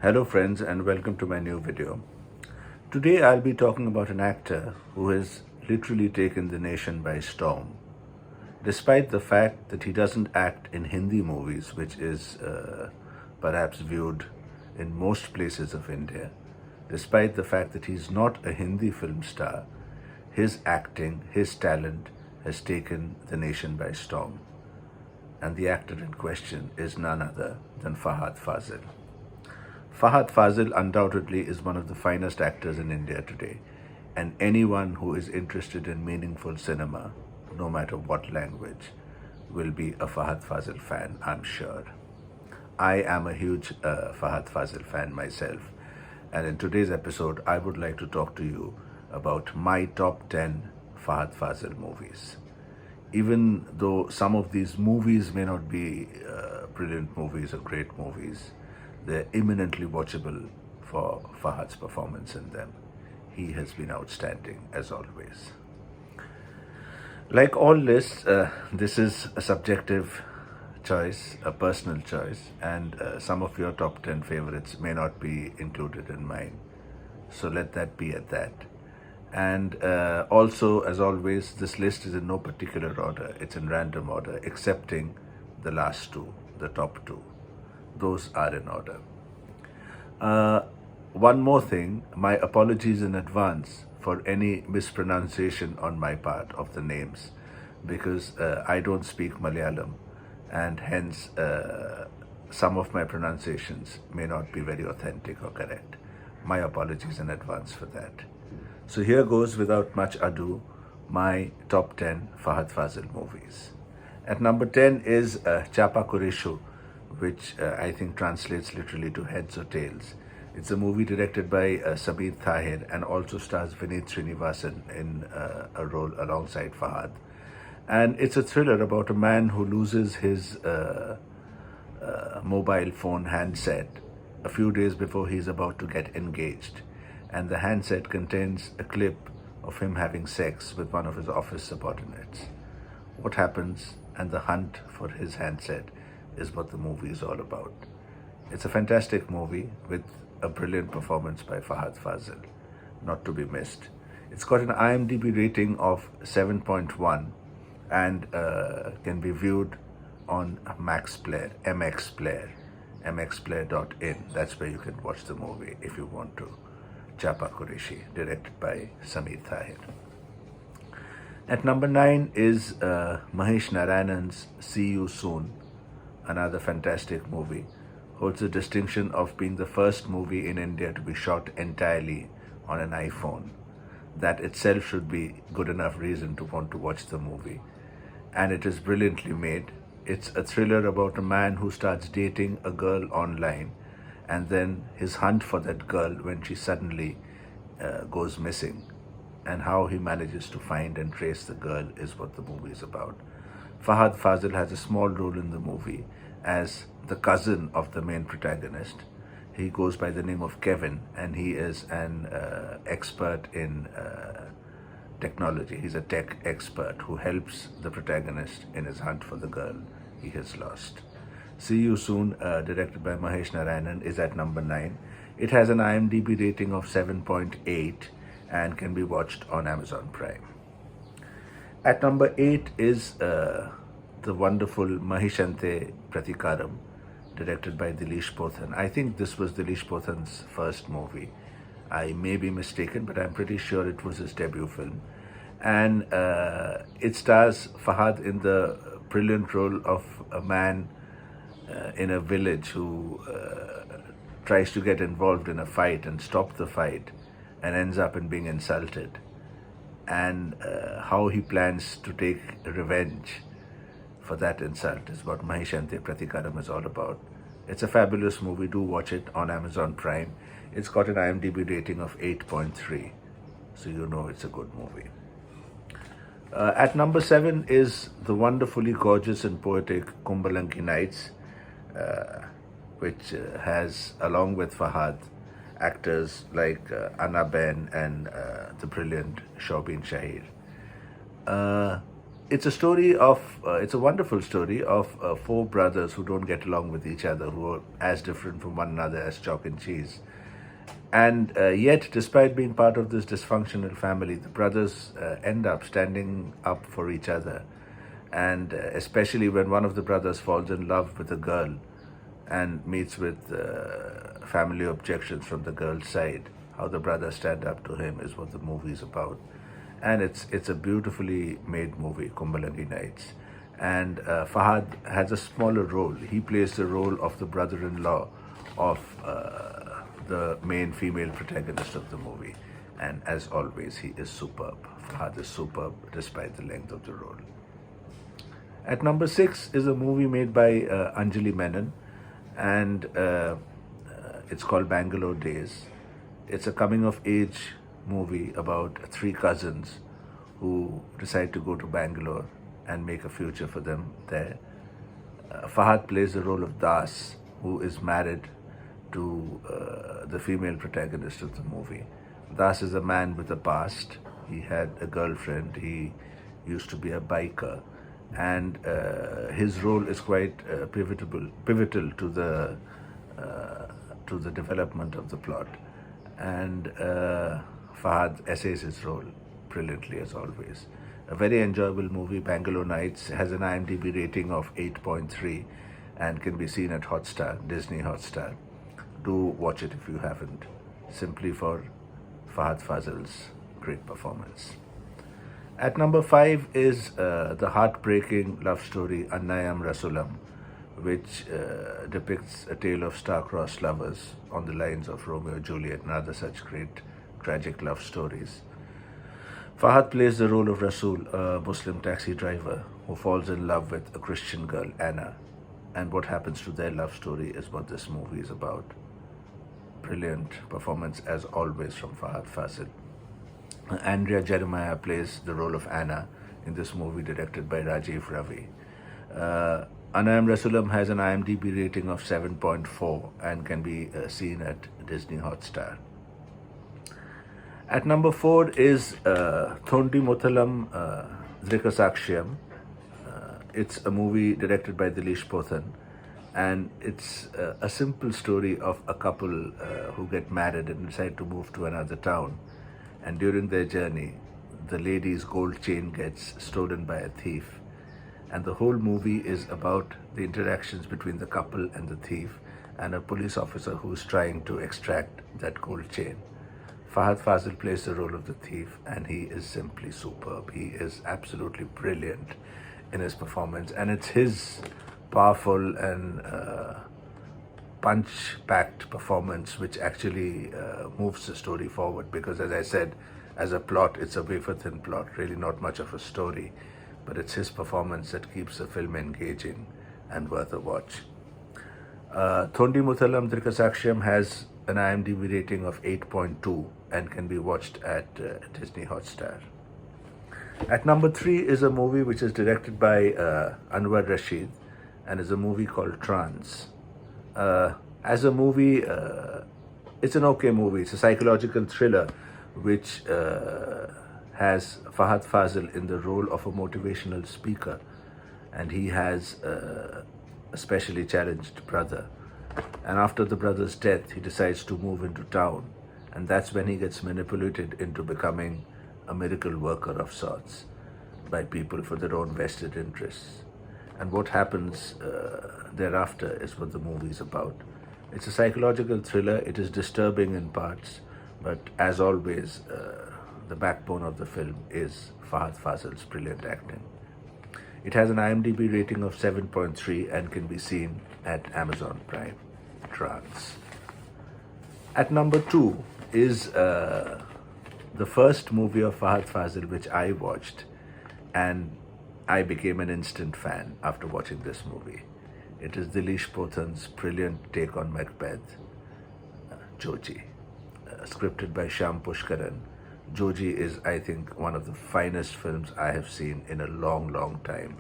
Hello friends and welcome to my new video. Today I'll be talking about an actor who has literally taken the nation by storm. Despite the fact that he doesn't act in Hindi movies, which is perhaps viewed in most places of India, despite the fact that he's not a Hindi film star, his acting, his talent has taken the nation by storm. And the actor in question is none other than Fahad Faasil. Fahad Faasil undoubtedly is one of the finest actors in India today, and anyone who is interested in meaningful cinema, no matter what language, will be a Fahad Faasil fan, I'm sure. I am a huge Fahad Faasil fan myself, and in today's episode, I would like to talk to you about my top 10 Fahad Faasil movies. Even though some of these movies may not be brilliant movies or great movies, they're eminently watchable for Fahad's performance in them. He has been outstanding, as always. Like all lists, this is a subjective choice, a personal choice, and some of your top 10 favorites may not be included in mine. So let that be at that. And also, as always, this list is in no particular order. It's in random order, excepting the last two, the top two. Those are in order. One more thing, my apologies in advance for any mispronunciation on my part of the names, because I don't speak Malayalam, and hence some of my pronunciations may not be very authentic or correct. My apologies in advance for that. So here goes, without much ado, my top 10 Fahad Faasil movies. At number 10 is Chapakura, which I think translates literally to Heads or Tails. It's a movie directed by Sameer Tahir and also stars Vineet Srinivasan in a role alongside Fahad. And it's a thriller about a man who loses his mobile phone handset a few days before he's about to get engaged. And the handset contains a clip of him having sex with one of his office subordinates. What happens and the hunt for his handset is what the movie is all about. It's a fantastic movie with a brilliant performance by Fahad Faasil, not to be missed. It's got an IMDb rating of 7.1 and can be viewed on Max Player, MX Player, mxplayer.in. That's where you can watch the movie if you want to. Chapakura, directed by Sameer Tahir. At number 9 is Mahesh Narayanan's See You Soon, another fantastic movie. Holds the distinction of being the first movie in India to be shot entirely on an iPhone. That itself should be good enough reason to want to watch the movie. And it is brilliantly made. It's a thriller about a man who starts dating a girl online, and then his hunt for that girl when she suddenly goes missing, and how he manages to find and trace the girl is what the movie is about. Fahad Faasil has a small role in the movie as the cousin of the main protagonist. He goes by the name of Kevin, and he is an expert in technology. He's a tech expert who helps the protagonist in his hunt for the girl he has lost. See You Soon, directed by Mahesh Narayanan, is at number 9. It has an IMDb rating of 7.8 and can be watched on Amazon Prime. At number 8 is the wonderful Mahishante Prathikaram, directed by Dileesh Pothan. I think this was Dileesh Pothan's first movie. I may be mistaken, but I'm pretty sure it was his debut film. And it stars Fahad in the brilliant role of a man in a village who tries to get involved in a fight and stop the fight and ends up in being insulted. And how he plans to take revenge for that insult is what Mahishante Prathikaram is all about. It's a fabulous movie. Do watch it on Amazon Prime. It's got an IMDb rating of 8.3, so you know it's a good movie. At number 7 is the wonderfully gorgeous and poetic Cumberland Knights, which has, along with Fahad, actors like Anna Ben and the brilliant Shobin Shahir. it's a story of, it's a wonderful story of four brothers who don't get along with each other, who are as different from one another as chalk and cheese. And yet, despite being part of this dysfunctional family, the brothers end up standing up for each other. And especially when one of the brothers falls in love with a girl and meets with family objections from the girl's side, how the brothers stand up to him is what the movie is about. And it's a beautifully made movie, Cumberland Knights. And Fahad has a smaller role. He plays the role of the brother-in-law of the main female protagonist of the movie. And as always, he is superb. Fahad is superb despite the length of the role. At number 6 is a movie made by Anjali Menon, and it's called Bangalore Days. It's a coming-of-age movie about 3 cousins who decide to go to Bangalore and make a future for them there. Fahad plays the role of Das, who is married to the female protagonist of the movie. Das is a man with a past. He had a girlfriend. He used to be a biker. And his role is quite pivotal to the development of the plot. And Fahad essays his role brilliantly as always. A very enjoyable movie. Bangalore Nights has an IMDb rating of 8.3 and can be seen at Hotstar, Disney Hotstar. Do watch it if you haven't, simply for Fahad Faasil's great performance. At number 5 is the heartbreaking love story Annayam Rasulam, which depicts a tale of star-crossed lovers on the lines of Romeo and Juliet and other such great tragic love stories. Fahad plays the role of Rasul, a Muslim taxi driver who falls in love with a Christian girl, Anna. And what happens to their love story is what this movie is about. Brilliant performance as always from Fahad Faasil. Andrea Jeremiah plays the role of Anna in this movie directed by Rajiv Ravi. Annayam Rasulam has an IMDb rating of 7.4 and can be seen at Disney Hotstar. At number 4 is Thondi Muthalam Drikasakshiyam. It's a movie directed by Dilesh Pothan, and it's a simple story of a couple who get married and decide to move to another town. And during their journey, the lady's gold chain gets stolen by a thief. And the whole movie is about the interactions between the couple and the thief and a police officer who's trying to extract that gold chain. Fahad Faasil plays the role of the thief, and he is simply superb. He is absolutely brilliant in his performance, and it's his powerful and punch-packed performance which actually moves the story forward, because as I said, as a plot, it's a wafer-thin plot, really not much of a story, but it's his performance that keeps the film engaging and worth a watch. Thondi Muthalam Drikasakshiyam has an IMDb rating of 8.2 and can be watched at Disney Hotstar. At number 3 is a movie which is directed by Anwar Rashid and is a movie called Trance. As a movie, it's an okay movie. It's a psychological thriller which has Fahad Faasil in the role of a motivational speaker, and he has a specially challenged brother. And after the brother's death, he decides to move into town, and that's when he gets manipulated into becoming a miracle worker of sorts by people for their own vested interests. And what happens thereafter is what the movie is about. It's a psychological thriller. It is disturbing in parts, but as always, the backbone of the film is Fahad Faasil's brilliant acting. It has an IMDb rating of 7.3 and can be seen at Amazon Prime. Trance. At number 2 is the first movie of Fahad Faasil which I watched, and I became an instant fan after watching this movie. It is Dilesh Pothan's brilliant take on Macbeth, Joji, scripted by Shyam Pushkaran. Joji is, I think, one of the finest films I have seen in a long, long time,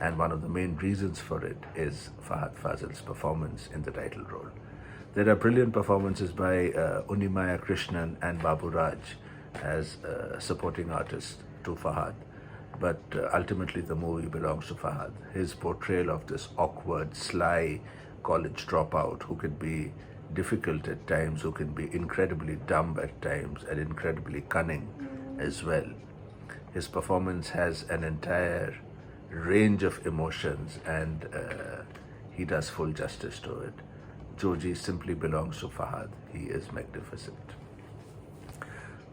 and one of the main reasons for it is Fahad Faasil's performance in the title role. There are brilliant performances by Unimaya Krishnan and Babu Raj as supporting artists to Fahad, but ultimately the movie belongs to Fahad. His portrayal of this awkward, sly college dropout who can be difficult at times, who can be incredibly dumb at times, and incredibly cunning as well. His performance has an entire range of emotions, and he does full justice to it. Joji simply belongs to Fahad. He is magnificent.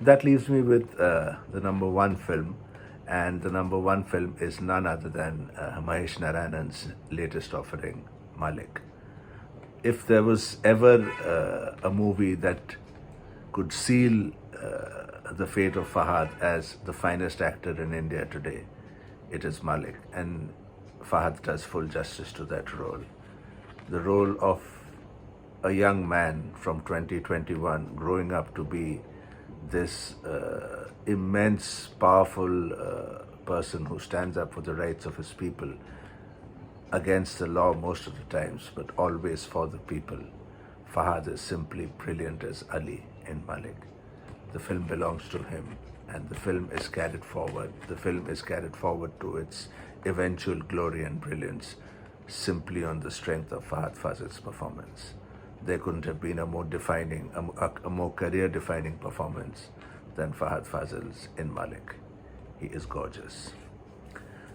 That leaves me with the number one film, and the number one film is none other than Mahesh Narayanan's latest offering, Malik. If there was ever a movie that could seal the fate of Fahad as the finest actor in India today, it is Malik, and Fahad does full justice to that role. The role of a young man from 2021 growing up to be this immense, powerful person who stands up for the rights of his people against the law most of the times, but always for the people. Fahad is simply brilliant as Ali in Malik. The film belongs to him, and the film is carried forward. The film is carried forward to its eventual glory and brilliance simply on the strength of Fahad Faasil's performance. There couldn't have been a more defining, a more career-defining performance than Fahad Faasil's in Malik. He is gorgeous.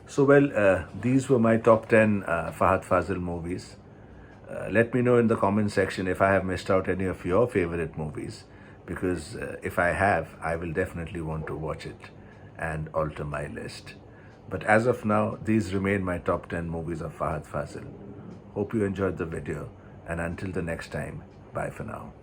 So well, these were my top 10 Fahad Faasil movies. Let me know in the comment section if I have missed out any of your favorite movies, because if I have, I will definitely want to watch it and alter my list. But as of now, these remain my top 10 movies of Fahad Faasil. Hope you enjoyed the video, and until the next time, bye for now.